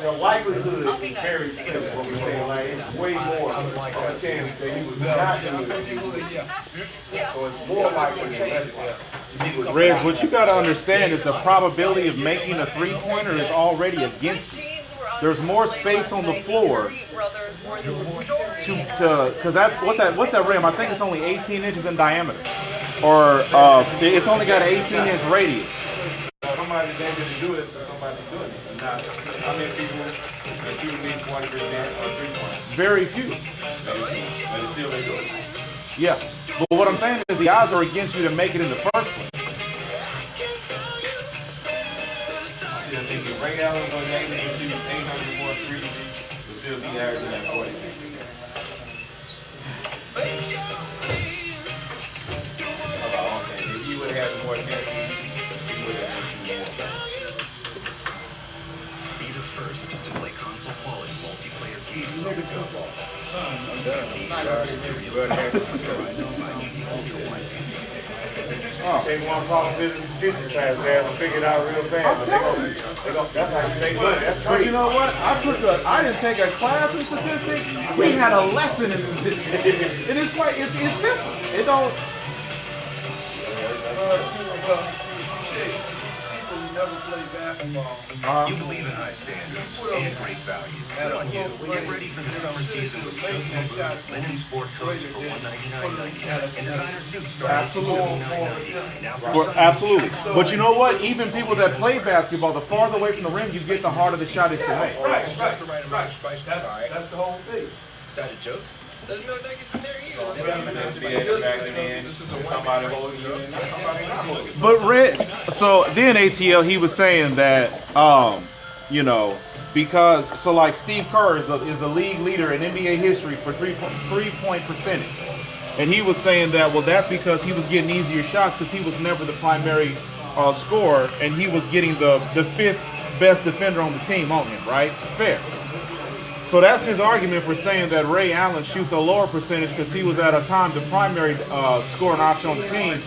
the likelihood is very slim. What we're saying, like it's way more of a chance that he was not doing it. So it's more likely than less likely. Reg, what you got to understand is the probability of making a three-pointer is already against you. There's more space on the floor because what's that rim? I think it's only 18 inches in diameter, or it's only got an 18-inch radius. Somebody's able to do it, so somebody's doing it. Not how many people are shooting these 20% or 3-point? Very few. But still they do it. Yeah, but what I'm saying is the odds are against you to make it in the first place. I think Ray Allen's on 804 3, will still be averaging at 40. If he would have had more chances, he would have had Be the first to play console quality multiplayer games on the go. They want to call business statistics class there and figure it out real fast. But that's how you make money. That's But free. you know what? I didn't take a class in statistics. We had a lesson in statistics. And it's simple. It don't. Never play basketball. You believe in high standards and great value. Good on you. Get ready for the summer season with Joseph linen sport coats for $199.99 and designer suits starting at $279.99. Now for Absolutely. But you know what? Even people that play basketball, the farther away from the rim you get, the harder the shot is to make. Right. That's the whole thing. Is that a joke? There's no nuggets in there either. But Red, so then ATL, he was saying that, because like Steve Kerr is a league leader in NBA history for three-point percentage, and he was saying that that's because he was getting easier shots because he was never the primary scorer, and he was getting the fifth best defender on the team on him, right? Fair. So that's his argument for saying that Ray Allen shoots a lower percentage because he was at a time the primary scoring option on the team.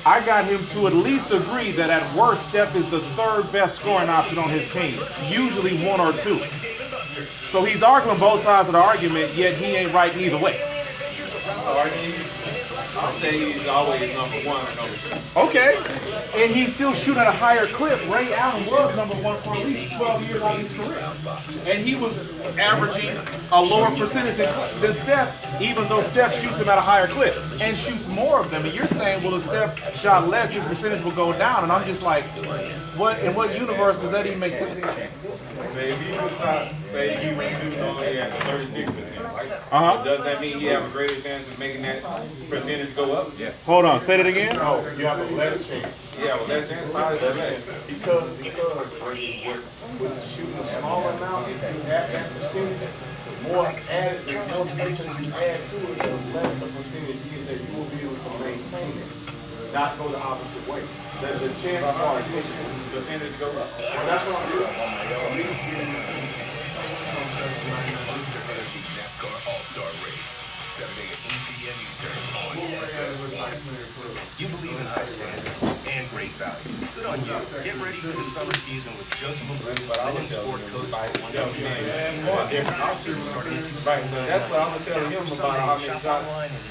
I got him to at least agree that at worst, Steph is the third best scoring option on his team, usually one or two. So he's arguing both sides of the argument, yet he ain't right either way. I'll say he's always number one or number two. Okay. And he's still shooting at a higher clip. Ray Allen was number one for at least 12 years of his career. And he was averaging a lower percentage than Steph, even though Steph shoots him at a higher clip and shoots more of them. And you're saying, well, if Steph shot less, his percentage will go down. And I'm just like, in what universe does that even make sense? If he was say he was only at 36%. Does that mean he have a greater chance of making that percentage go up? Yeah. Hold on, say that again. No, you have a less chance. Yeah, well, less chance. How is that less? Because with shooting a small amount, if you add that percentage, the more added, the more spaces you add to it, the less the percentage that you will be able to maintain it, not go the opposite way. The chance for the percentage go up. Well, that's what I'm doing. All-Star Race, Saturday at 8 p.m. Eastern on You believe in high standards and great value. Good on you. Get ready for the summer season with Joseph linen sport coats for $199. Designer suits starting at $279. Right, that's what I'm going to tell him about how many shots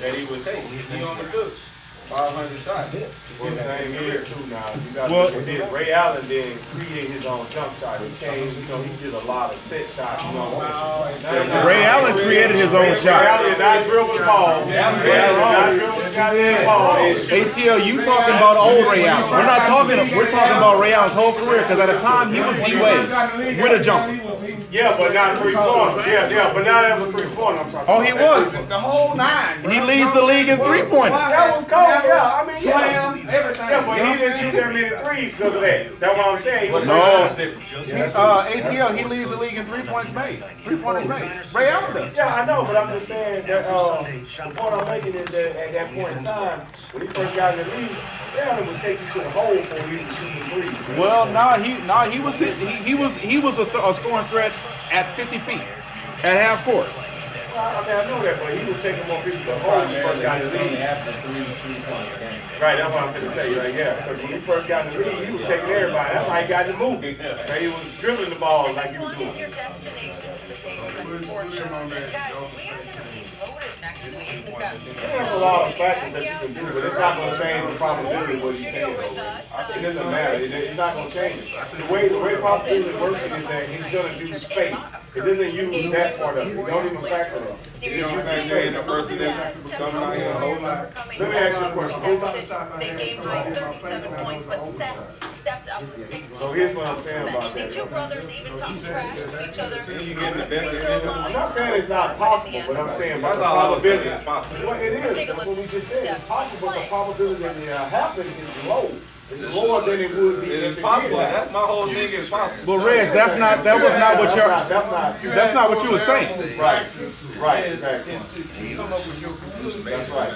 that he would take. He only took 500 shots. Well, the same year too now. You got to look at Ray Allen did create his own jump shot. He came, he did a lot of set shots. Ray Allen created his own shot. Ray Allen did not dribble the ball. Ray Allen did not dribble the ball. ATL, you talking about old Ray Allen. We're talking about Ray Allen's whole career because at the time he was D-Wade with a jumper. Yeah, but not three-pointer. Yeah, but not as a three-pointer. I'm talking. Oh, he was. The whole nine. He leads the league in three-pointers. That was cold. Yeah, I mean, Slam, everything. Yeah, but he didn't shoot that many threes because of that. That's what I'm saying. He was ATL, he leads the league in three-pointers made. Three-pointers made. Ray Allen does. Yeah, I know, but I'm just saying that the point I'm making is that at that point in time, when he first got in the league, Ray Allen would take you to the hole before he was shooting threes. Well, he was a scoring threat at 50 feet, at half court. I know that, but he was taking more people to home when he first got in the league. Right, that's what I'm going to say. Like, yeah, because when he first got in the league, he was taking everybody. That's why he got in the movie. And he was dribbling the ball like he was doing. There's a lot of factors that you can do, but it's not going to change the probability of what he's saying. It doesn't matter. It's not going to change it. The way probability works is that he's going to do space. It doesn't use that part of it. Don't even factor it. You know what I'm saying? The person that's coming out here whole lot. Let me ask you a question. They gave high 37 points, but stepped up to 16. So here's what I'm saying about The that. two brothers even talked trash to each other. I'm not saying it's not possible, but I'm saying about the probability. Well, it is. That's what we just said. It's possible, but the probability that it happen is low. It's lower than it would be if it did happen. That's my whole thing is possible. Well, Reg, that was not what you're. That's not what you were saying. Right. Right. Exactly. That's right.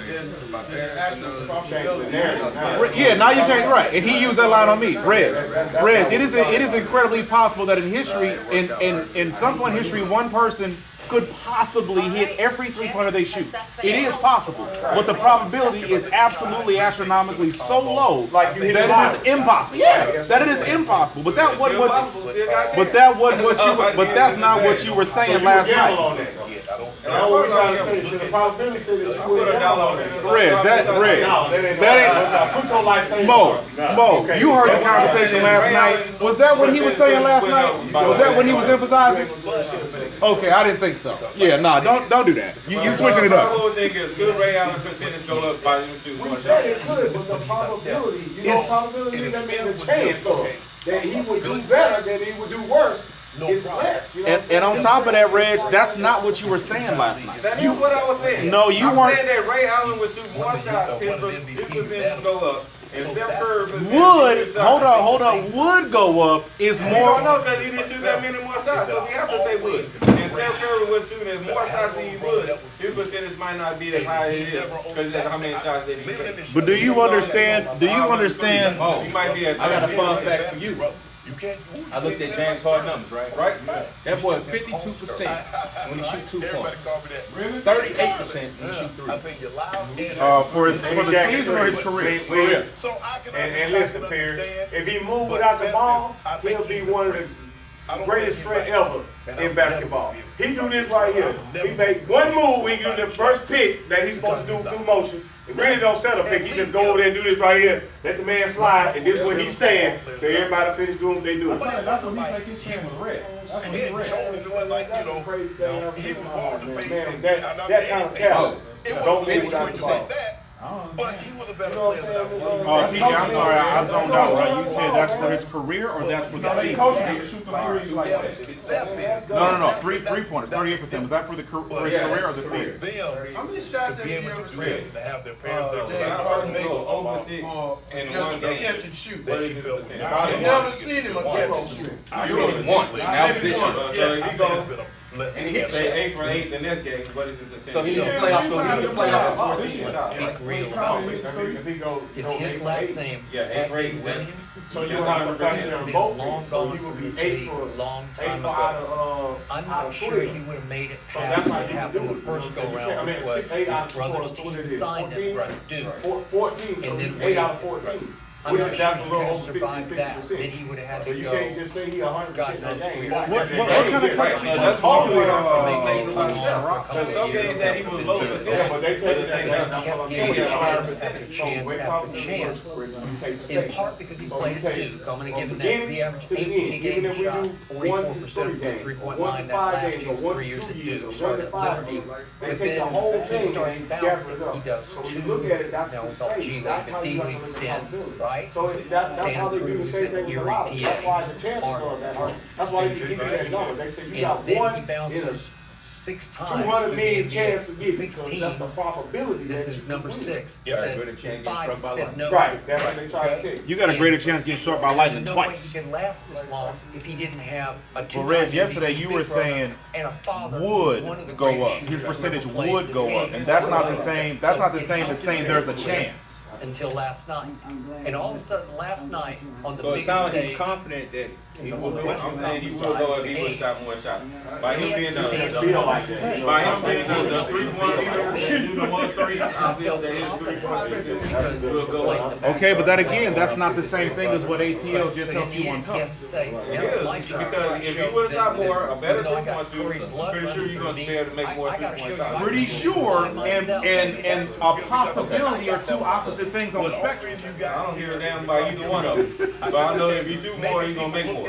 My parents and those. Change the narrative. Yeah, now you change right, and he used that line on me. Reg, it is incredibly possible that in history, in some point in history, one person could possibly hit every three-pointer they shoot. It is possible, but the probability is absolutely astronomically so low that it is impossible. Yeah, that it is impossible. But that's not what you were saying last night. That's what we're trying to tell you. The probability said that you would have on that. Mo, you heard the conversation last night. Was that what he was saying last night? Was that what he was emphasizing? Okay, I didn't think so. Yeah, nah, don't do that. You switching it up. The whole thing is good Ray Allen percentage go up by you shooting We one said shot. it could, but the probability, probability that means a chance of that he would do better than he would do worse is less. You know what I'm And on top of that, Reg, that's not what you were saying last night. That is what I was saying. No, you I'm weren't. saying that Ray Allen would shoot more shots, his percentage go up. And Steph Curry hold on, would go up is We more. don't know because he didn't shoot that many more shots, so we have to say would. And Steph Curry was shooting more shots than he would. His percentage might not be as high as it is because that's how many shots that he takes. But do you understand? Oh, he might be at I got a fun fact for you. You can't. I looked at James Harden numbers, right? That boy 52% when he shoot 2 Everybody points, call me that. Really? 38% when he shoot 3. I think you're loud. For the season or his career? So I can And listen, Perry, if he moved without the ball, he'll be one of the greatest strength ever in basketball. He do this right here. He make one move when he do the first pick that he's supposed to do through motion. He really don't set a pick. He just go over there and do this right here. Let the man slide, and this is where he stand. So everybody finish doing what they do. That's when he take his chance with Reg. And he showed doing like, you know, Crazy thing I've he seen was in my born life, to man. play. Man, that kind of talent. It Don't wasn't live maybe without the 20% ball. that, but he was a better You know what player I'm than I saying? was. TJ, I'm sorry, I zoned out, right? You said that's for his career or that's for the season? No. 3-pointers, 38%. Was that for his career or the season? How many shots have you ever seen to have their parents James there? Harden go over 6 in one game. Catch and shoot. What is his percentage? I've never seen him catch and shoot. You only once. That was this year. So if he goes, And and he say 8 for 8 in this game, what is his percentage? So he didn't play off the playoffs. Speak real about it. If his last name had been Williams, So you would have to factor in been both. long So gone you would from be this 8 league for a long 8 time for ago. out I'm of not sure he would have made it So past that's how what you happened do the it. first go I round, mean, which was 8 out his of brother's 12, team what it is, signed 14? him right Duke. 14, so And then 8 out of 14. I'm Which not is sure that's a he little could have over 50, survived that. 50%. Then he would have had So to you go. can't just say he 100% God in knows that game. where. What kind of That's Totally totally wrong. because some games that he was low percentage. Yeah, but they take that. That's what I'm Getting saying. chance after chance after chance. In part because he played at Duke. I'm going to give him that. He averaged 18 a game shot, 44% from the 3-point line that last year, 3 years at Duke. Started at Liberty. But then he starts bouncing. He does 2 now with all G League, the D League stints, right? So that's how Santa they do the Cruz same and thing with a Erie, lot of them. That's why the chances PA are that high. That's why they give you that number. They say you got And then one he in a bounces 6 times. 200 with million the chance to NBA, get it. 6 So that's the teams. probability. This that is you number can 6. Yeah, Said good chance 5 struck by said lightning. no. Right, that's what they try to tell you. You got a greater chance of getting struck by lightning There's no way twice. he could last this long if he didn't have a two-time Well, Reg, MVP yesterday you were big brother saying and a father who was one of the would go greatest up. His shooters ever percentage played would this go game. up, and that's not the same. That's not the same as saying there's a chance. Until last night. And all of a sudden last night on the So it biggest sounds like stage. he's confident that He will go. I'm saying he will go if he would have shot more shots. By him being the three-point leader, the 1-3, I feel that his three-point will go up. Okay, but that again, that's not the same thing as what ATL just helped you uncover. Because if he would have shot more, a better three-point shooter, pretty sure you're going to be able to make more three-point shots. Pretty sure, and a possibility are two opposite things on the spectrum. I don't hear a damn about either one of them. But I know if you shoot more, you're going to make more.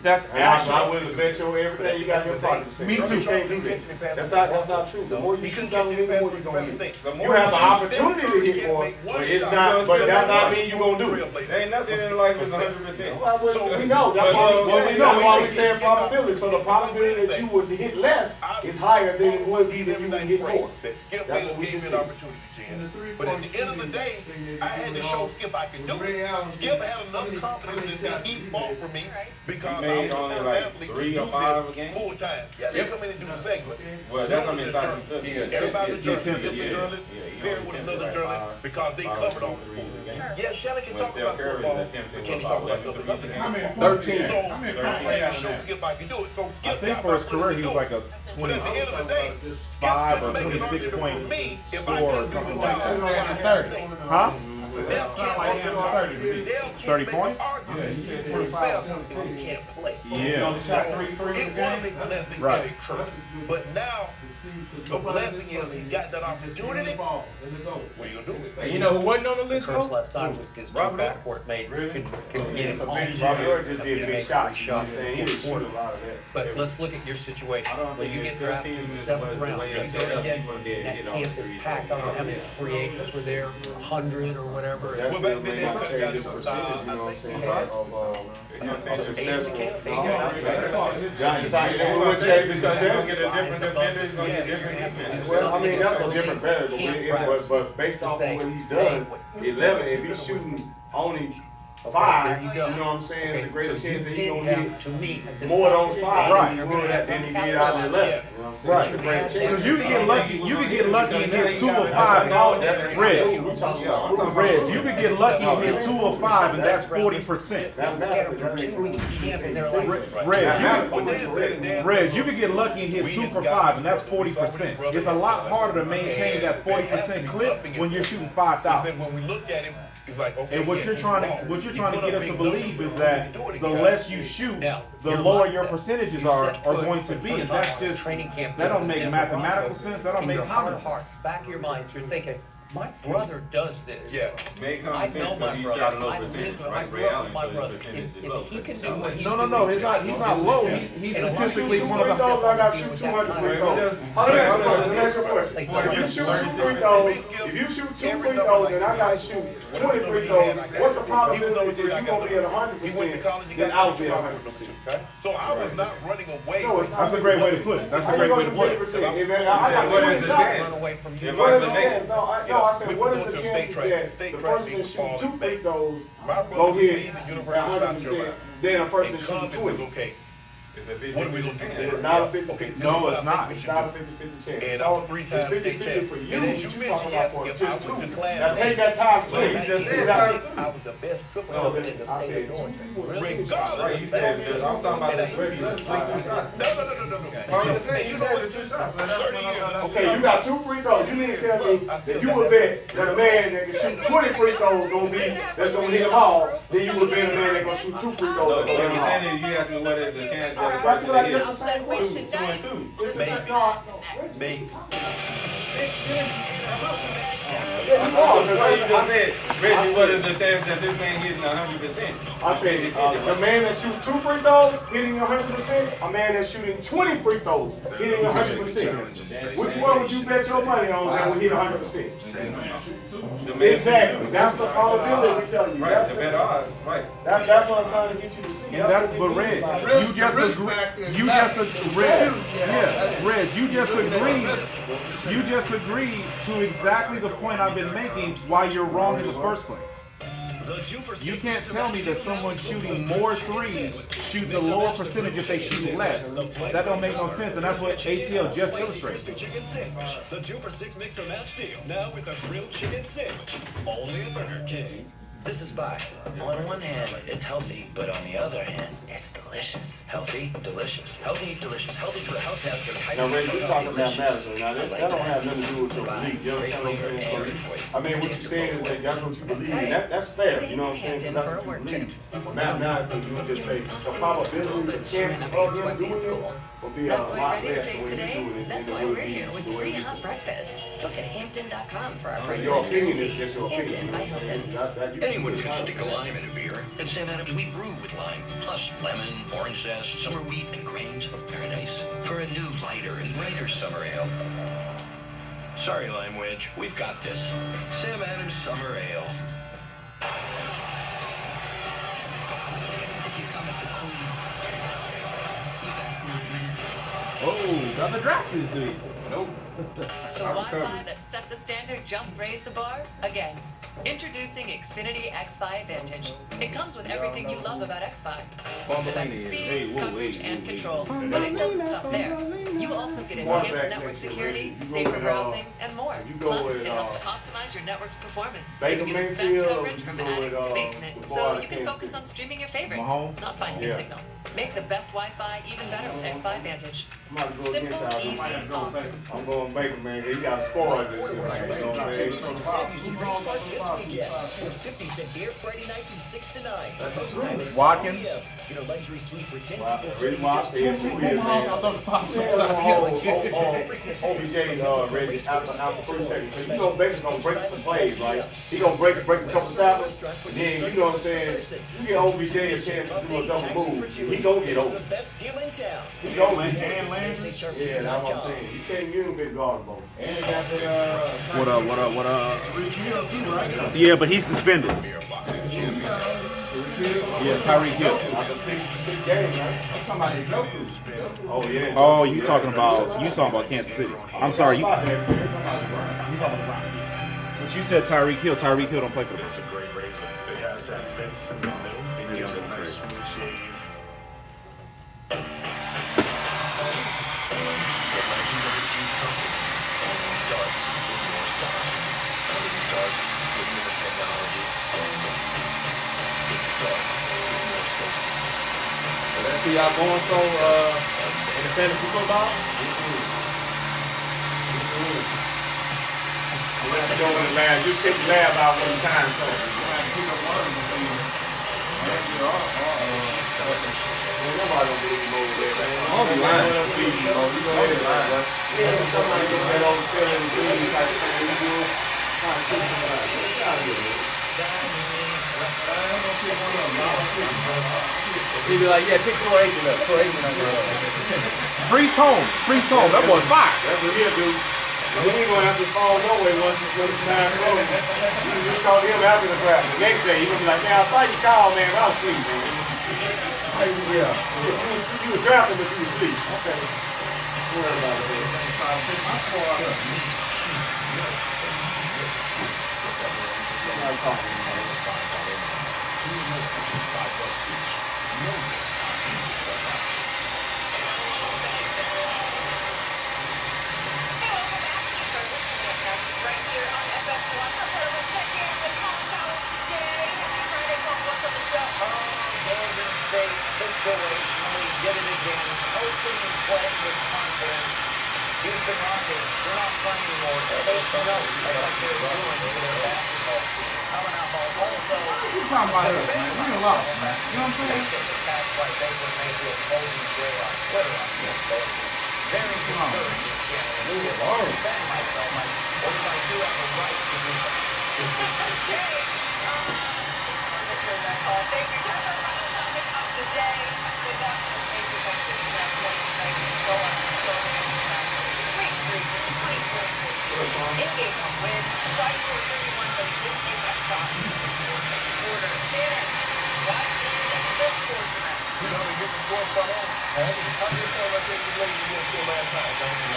That's I willing to bet you everything you got in your pocket. Me too. You can't do that. That's not true. The more you shoot, the more you're gonna hit. You have the opportunity to hit more, but it's not. But that not mean you're gonna do it. There ain't nothing in life that's 100%. Well, we know. That's why we saying probability. So the probability that you would hit less is higher than it would be that you would hit more. Skip Bayless gave me an opportunity, Jen. But at the end of the day, I had to show Skip I could do it. Skip had enough confidence in me. He fought for me because I was the first athlete to do this full time. Yeah, they come in and do segments. Well, that's what I mean. Everybody's a journalist. Skip's a journalist, paired with another journalist because they covered all the sports. Yeah, Shelly can talk about football, but can he talk about something other than that? 13. So I had to show Skip I could do it. So I Skip think got for his my career foot he to was do like it. a But at the end of the day, Skip 25 couldn't or make an 26 argument point for me if I score or couldn't do something the like job. that. Huh? Dale can't 30 make points? an argument for himself if he can't play. Yeah. So it was a blessing and a curse. But now, the blessing is he's got that opportunity. What are you going to do with it? You know who wasn't on the The list, curse bro? last night was his two backcourt mates couldn't get him home. Robert Earl just did big shots. You know what I'm Shots saying? He didn't shoot a lot of that. But let's look at your situation. When you get drafted in the 7th round, you go again, that camp is packed. I don't know how many free agents were there, 100 or whatever. That's Well, back still then, may they not could've change got his him, percentage, you know what I'm saying, I think of successful. Johnny, it would change his because you're going to success. get a different defender, it's going to get different defense. Well, I mean, that's a different variable, but based off of what he's done, 11, if he's shooting only 5, there you go. you know what I'm saying, it's a greater So chance that you he's did gonna have, hit to me, a more of those 5 Right. than he did out of 11. You know what I'm saying? Right. It's a greater chance. Because you can get lucky. You can get lucky and hit 2 of 5. Reg, you can get lucky and hit 2 of 5, and that's 40%. That matters. That ain't Reg, you can get lucky and hit 2 for 5, and that's 40%. It's a lot harder to maintain that 40% clip when you're shooting 5,000. When we looked at him, it's like, okay, And what you're trying to get us to believe is that the less you shoot, the lower your percentages are going to be, and that's just that don't make mathematical sense. That don't make common sense. hearts, back of your mind, you're thinking, my brother does this. Yes. Make I common know sense my that he brother. shot a low I percentage, lived with, I right? grew Ray up Allen with my showed brother. his percentage is If low. he can do what he's No, doing. he's not low. He's statistically one of the. I got shoot 200 free throws. If you shoot 2 free throws, then I gotta shoot 20 free throws. What's the probability that you're gonna be at 100%? Then I'll be at 100%. So I was not running away. That's a great way to put it. That's a great way to put it. I got 20 shots. Run away from you. What is the chance? No, I said, what is the chances that the person that shoots 2 free throws go hit 100%, then a person that shoots 20? Okay. What are we gonna do then? It's not a 50-50. Okay, No, it's not. It's not a 50-50 chance. And I'm a 3-time state It's 50-50 champ. for you. And as you You mentioned, talking yes, about if for I just was 2. the class Now take that time to Well, play. in You just 1986, I was the best triple No, in the I state said of 2 Georgia. people. Regardless You of said, that. I'm talking about the 3 shots. No. And you know what? 30 years. Okay, you got 2 free throws. You mean to tell me that you would bet that a man that can shoot 20 free throws that's gonna hit them all, then you would bet a man that can shoot 2 free throws No, that's but gonna what hit I'm them all? saying is you asked me what is the chance that a That's person like that this hits the same question. 2 and 2. It's the same thought. Maybe. Yeah, you are. So you just said, Reggie, what is the chance that this man hitting 100%? I said, the man that shoots 2 free throws, hitting 100%, a man that's shooting 20 free throws, hitting 100%. Which one would you bet your money on that would hit 100%? Exactly. That's the probability we're telling you. Right, the better odds, right. That's what I'm trying to get you to see. And that's but Reg, you just agreed to exactly the point I've been making why you're wrong in the first place. You can't tell me that someone shooting more threes shoots a lower percentage if they shoot less. That don't make no sense, and that's what ATL just illustrated. The 2 for $6 mix or match deal. Now with a grilled chicken sandwich. Only at Burger King. This is Bai. On one hand, it's healthy, but on the other hand, it's delicious. Healthy, delicious. Healthy, delicious. Healthy to the health tester. Now, Ray, you're talking mathematics. Now, that don't have nothing to do with your belief. You understand what I'm saying? I mean, what you're saying is that that's what you believe in. That's fair. You know what I'm saying? That's what you believe. Mathematically, you would just say the probability, the chance of them doing it will be a lot less when you do it. That's why we're here with free hot breakfast. Look at Hampton.com for our price. Your opinion is just your opinion. Hampton by Hilton. Anyone could stick a lime in a beer. At Sam Adams, we brew with lime, plus lemon, orange zest, summer wheat, and grains of paradise for a new, lighter, and brighter summer ale. Sorry, Lime Wedge, we've got this. Sam Adams Summer Ale. If you come with the queen, you best not miss. Oh, got the Draxes, dude. Nope. The Wi-Fi that set the standard just raised the bar again. Introducing Xfinity X5 Vantage. It comes with everything you love about X5. The best speed, coverage, and control. But it doesn't stop there. You also get enhanced network security, safer browsing, and more. Plus, it helps to optimize your network's performance, giving you the best coverage from attic to basement. So you can focus on streaming your favorites, not finding a signal. Make the best Wi-Fi even better with X5 Vantage. Simple, easy, awesome. I'm going to make it, man. You got to score this. Continues in Sammy's Race Park this weekend with 50-cent beer Friday night from 6 to 9. Post time is 7 p.m. Get a luxury suite for 10 people starting at just $2. You know, basically gonna break some plays, right? He gonna break a couple tackles, and then you know what I'm saying. You get OBJ a chance to do a double move. He gonna get over. The best deal in town. He gonna get over. Yeah, that's what I'm saying. You can't get him big guard ball. What up? Yeah, but he's suspended. Yeah, Tyreek Hill. Six games, right? Oh yeah. Oh, you talking about Kansas City? I'm sorry. But you said Tyreek Hill. Tyreek Hill don't play for It's this. a great razor. It has that fence in the middle. It gives it a nice smooth shave. The legendary Chief Compass only starts with more style. And it starts with more technology. It starts with more safety. Let's see y'all going so in the fantasy football. Let's go in the lab. You take the lab out one time, so. Nobody gonna believe him over there, man. I'll be lying. You know, you know that, right? Yeah, somebody get that over there and do it type of thing. You do it. Trying to keep somebody. Get out of here, man. He'd be like, yeah, pick 4 agent up. 4 agent up. Freeze home. That boy's fire. That's what he'll do. He ain't gonna have to fall no way once it's time close. You just call him after the draft. The next day, he gonna be like, man, I saw you call, man, but I was asleep, man. Yeah. You was drafting, but you was asleep. Okay. Don't worry about it, man. Somebody talking. Right here on FS1. We'll check in with Colin Powell today. Happy Friday, Colin. What's on the show? Golden State situationally did it again. Coaching and playing with confidence. Houston Rockets, they're not playing anymore. Take note of what they're doing to their basketball team. Coming out also. You talking about us, man? We a lot, man. You know what I'm saying? They get attacked by Baker Mayfield, Golden Gray on Twitter on yesterday. Very discouraging. Defend myself, or I do have the right to do that. Thank you, Trevor. Final topic of the day. The National Major League Baseball go on to show great streak, 24-6. In-game win, 5-4-31, but this game got shot in the quarter. Shannon, why is this fortunate? You know, they get the score from home. I understand what they were ready to do until last night, don't you?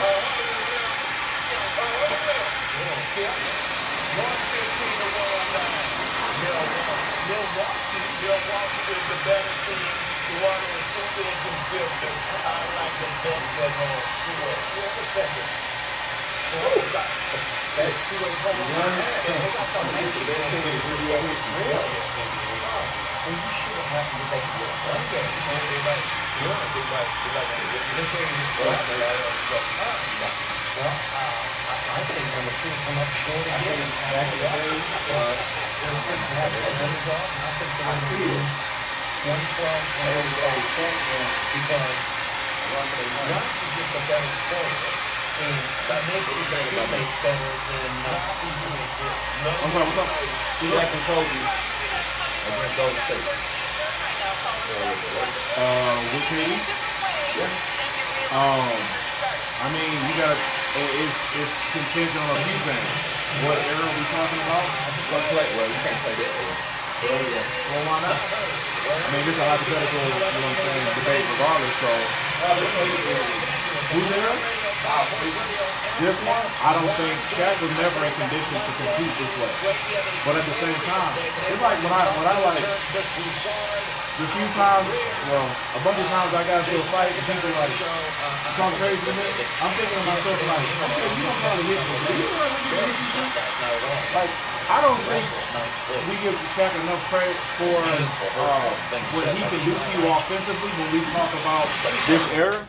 Yeah. 115 to 109. Milwaukee is the better team. The one who is super inconsistent. I like the Bucks at home. Yeah, what's that? I think number 2 come up short again. They're supposed to have an underdog, and I think they're going to do 112 because Josh is just a better player, and that makes his teammates better than What's up? Jack and Kobe against Golden State. Which team? I mean, you gotta. It's contingent on a few things. What era are we talking about? Well, you can't play that. Well, why not? I mean, this is a hypothetical, you know what I'm saying, debate regardless. So, who's there? This one, I don't think Shaq was never in condition to compete this way. But at the same time, it's like when I like the few times, well, a bunch of times I got into a fight and people like talking crazy to me. I'm thinking to myself like, okay, you don't know the hit me. Like, I don't think we give Shaq enough credit for what he can do to you offensively when we talk about this era.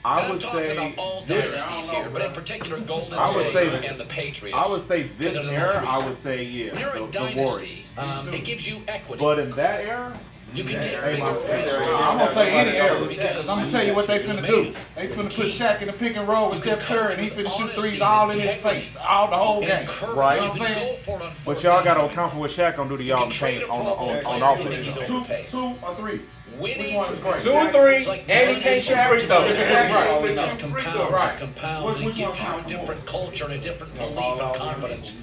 I would say all dynasties here, but in particular Golden State and the Patriots. I would say this era, I would say, yeah, You're a dynasty. It gives you equity. But in that era, you can take bigger risks. I'm gonna say any era because I'm gonna tell you what they finna do. They finna put Shaq in the pick and roll with Steph Curry, and he finna shoot threes all in his face, all the whole game. Right. You know what I'm saying? But y'all gotta account for what Shaq gonna do to y'all in paint on offense. 2 or 3. Winning, which one is great? 2 or 3, and he can't shoot free throws. It just compounds and gives you a different culture and a different belief and confidence.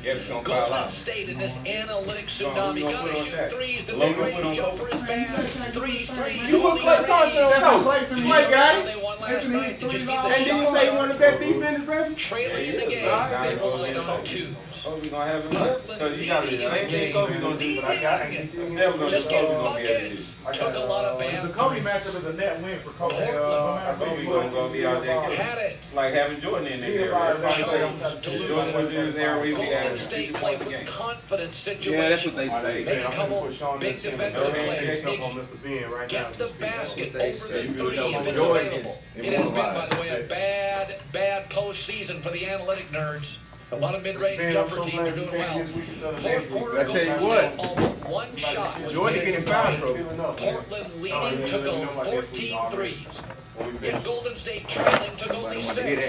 Golden State in this analytic tsunami. Gotta shoot threes. The mid-range jumper is bad. Threes. You put Klay Thompson on coach. Klay got it. They won last night. Did you see the And then you say you want the best defense, brother? trailing in the game? They relied on 2s. Kobe gonna have him because you got to. I ain't think Kobe gonna do it, but I got it. Just getting buckets. Took a lot of bad. The Kobe matchup is a net win for Kobe. Kobe gonna be out there. Had it. It's like having Jordan in there. Jordan was in his era. Golden State played with confidence situation. Yeah, that's what they say. Make a couple big defensive plays. Get the basket over the 3 if it's available. It has been, by the way, a bad postseason for the analytic nerds. A lot of mid-range jumper teams are doing well. Fourth quarter, I tell you Golden what, State, all but one shot was Jordan made getting from foul behind. trouble. Portland leading took 14 threes. And Golden State trailing took only 6. And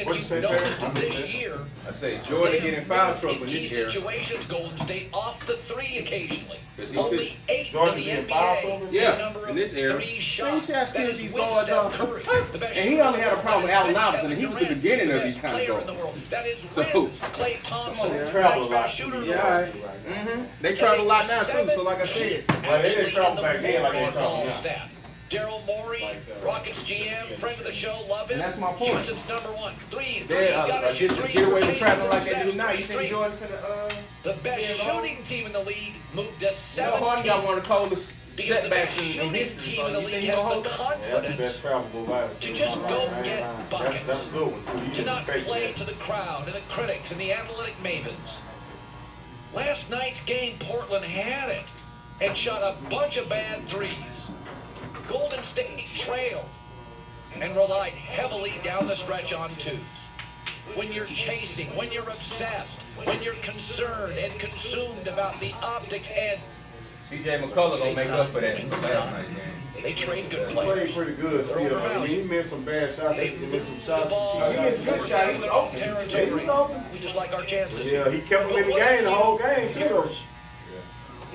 if you've noticed it this year, I say Jordan getting foul trouble in key this era. situations, Golden State off the 3 occasionally. Only 8 in the NBA. Yeah, The number in this of era. 3 shots. That is these with guards Steph off. Curry, the best And he only had a problem with Allen Iverson, and he was the beginning of these kind of player in the guards. world. That is So- with Klay Thompson, travel next a lot. best shooter in the Yeah, world. They travel a lot now too, so like I said. Well, they didn't travel back then like they Actually, travel in the now. stat. Daryl Morey, Rockets GM, friend of the show, love him. And that's my point. Houston's number 1. Threes, They gotta shoot threes. get away from rotation, traveling like they do success, now. You threes, think threes. Jordan finna The best shooting team in the league moved to Harden got 17. one of the coldest Because the setbacks best in shooting history. team So in the you league think has he'll the hold up? That's the confidence best travel move I've ever to seen. just go get That's buckets. a good one, too. To not play to the crowd and the critics and the analytic mavens. Last night's game, Portland had it and shot a bunch of bad threes. Golden State trailed and relied heavily down the stretch on 2s. When you're chasing, when you're obsessed, when you're concerned and consumed about the optics and CJ McCullough gonna make up for that in last night's game. they trade good He played players. pretty good still. I mean, he missed some bad shots. They He moved missed some the shots. ball He missed some further shots. down their own territory. He's open. We just like our chances. Yeah, he kept him in the But what game if the you whole game, too. cares?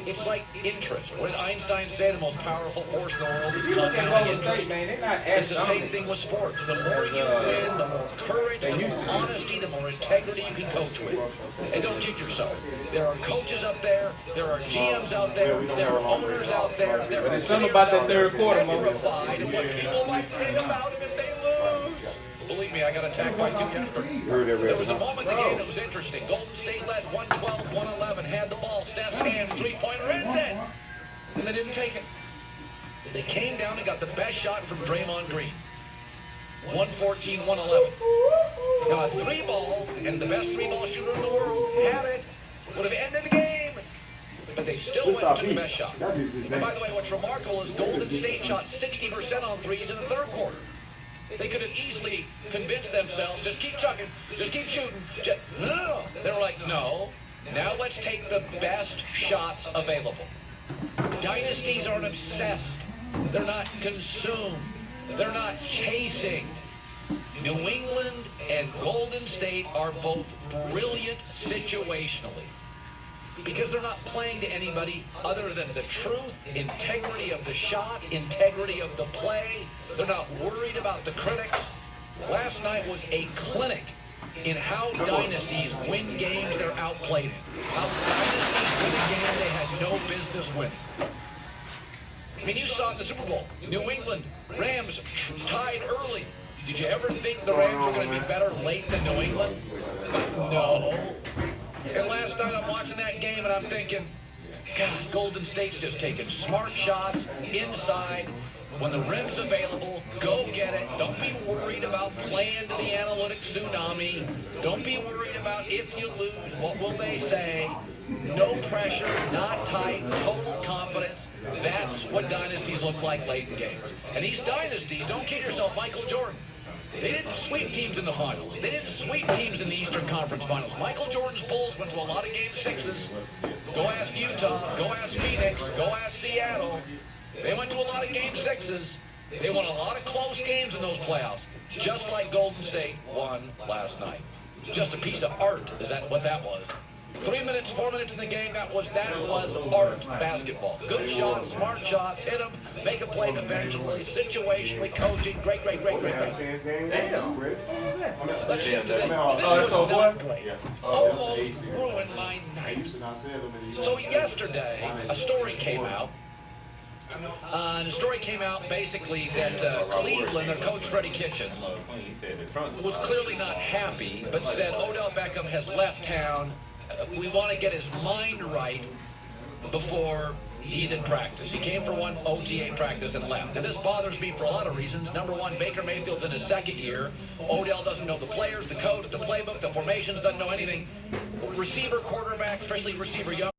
It's like interest. What did Einstein say? The most powerful force in the world is compounding interest. It's the same thing with sports. The more you win, the more courage, the more honesty, the more integrity you can coach with. And don't kid yourself. There are coaches up there. There are GMs out there. There are owners out there. There are there's something about that players out third quarter, there Mo. petrified of what people might say about him if they lose. Believe me, I got attacked by 2 yesterday. There was a moment in the game that was interesting. Golden State led 112-111, had the ball, Steph's hands, three-pointer, ends it. And they didn't take it. They came down and got the best shot from Draymond Green. 114-111. Now, a 3-ball, and the best 3-ball shooter in the world had it, would have ended the game. But they still went to the best shot. And by the way, what's remarkable is Golden State shot 60% on threes in the third quarter. They could have easily convinced themselves, just keep chucking, just keep shooting. No. They were like, no. Now let's take the best shots available. Dynasties aren't obsessed. They're not consumed. They're not chasing. New England and Golden State are both brilliant situationally because they're not playing to anybody other than the truth, integrity of the shot, integrity of the play. They're not worried about the critics. Last night was a clinic in how dynasties win games they're outplayed in. How dynasties win a game they had no business winning. I mean, you saw it in the Super Bowl. New England, Rams tied early. Did you ever think the Rams were going to be better late than New England? No. And last night I'm watching that game and I'm thinking, God, Golden State's just taking smart shots inside. When the rim's available, go get it. Don't be worried about playing to the analytic tsunami. Don't be worried about if you lose, what will they say? No pressure, not tight, total confidence. That's what dynasties look like late in games. And these dynasties, don't kid yourself, Michael Jordan. They didn't sweep teams in the finals. They didn't sweep teams in the Eastern Conference Finals. Michael Jordan's Bulls went to a lot of Game 6s. Go ask Utah. Go ask Phoenix. Go ask Seattle. They went to a lot of Game 6s. They won a lot of close games in those playoffs, just like Golden State won last night. Just a piece of art, is that what that was? 3 minutes, 4 minutes in the game, that was art basketball. Good shots, smart shots, hit them, make a play defensively, situationally, coaching, great. Let's shift to this. This was not great. Almost ruined my night. So yesterday, a story came out. And the story came out basically that Cleveland, their coach Freddie Kitchens, was clearly not happy, but said Odell Beckham has left town. We want to get his mind right before he's in practice. He came for one OTA practice and left. And this bothers me for a lot of reasons. Number one, Baker Mayfield's in his second year. Odell doesn't know the players, the coach, the playbook, the formations, doesn't know anything. Receiver, quarterback, especially receiver young.